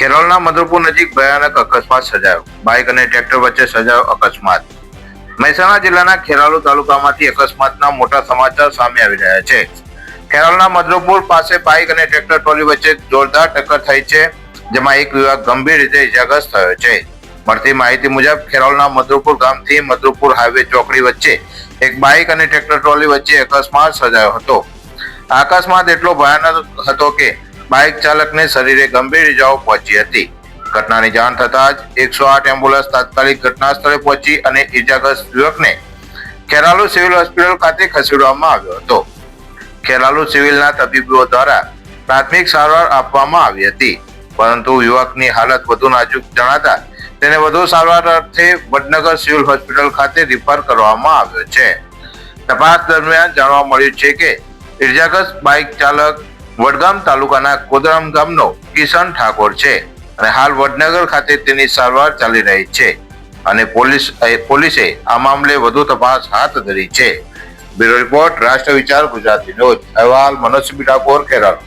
કેરળના મધુપુર નજીક ભયાનક અકસ્માત સર્જાયો. બાઇક અને ટ્રેક્ટર વચ્ચે સર્જાયો અકસ્માત. મહેસાણા જિલ્લાના ખેરાલુ તાલુકામાંથી અકસ્માતના મોટા સમાચાર સામે આવી રહ્યા છે. કેરળના મધુપુર પાસે બાઇક અને ટ્રેક્ટર ટ્રોલી વચ્ચે જોરદાર ટક્કર થઈ છે, જેમાં એક યુવક ગંભીર રીતે ઇજાગ્રસ્ત થયો છે. મળતી માહિતી મુજબ ખેરાલુના મધુપુર ગામથી મધુપુર હાઈવે ચોકડી વચ્ચે એક બાઇક અને ટ્રેક્ટર ટ્રોલી વચ્ચે અકસ્માત સર્જાયો હતો. આ અકસ્માત એટલો ભયાનક હતો કે બાઇક ચાલકને શરીરે ગંભીર ઇજાઓ પહોંચી હતી. ઘટનાની જાણ થતાં જ 108 એમ્બ્યુલન્સ તાત્કાલિક ઘટના સ્થળે પહોંચી અને ઇજાગ્રસ્ત યુવકને ખેરાલુ સિવિલ હોસ્પિટલ ખાતે ખસેડવામાં આવ્યો હતો. ખેરાલુ સિવિલના તબીબો દ્વારા પ્રાથમિક સારવાર આપવામાં આવી હતી, પરંતુ યુવકની હાલત વધુ નાજુક જણાતા તેને વધુ સારવાર અર્થે વડનગર સિવિલ હોસ્પિટલ ખાતે રિફર કરવામાં આવ્યો છે. તપાસ દરમિયાન જાણવા મળ્યું છે કે ઇજાગ્રસ્ત બાઇક ચાલક વડગામ તાલુકાના કોદરામ ગામનો કિશન ઠાકોર છે અને હાલ વડનગર ખાતે તેની સારવાર ચાલી રહી છે અને પોલીસે આ મામલે વધુ તપાસ હાથ ધરી છે. બ્યુરો રિપોર્ટ, રાષ્ટ્ર વિચાર, ગુજરાતી ન્યૂઝ. અહેવાલ મનોજ ઠાકોર, કેરળ.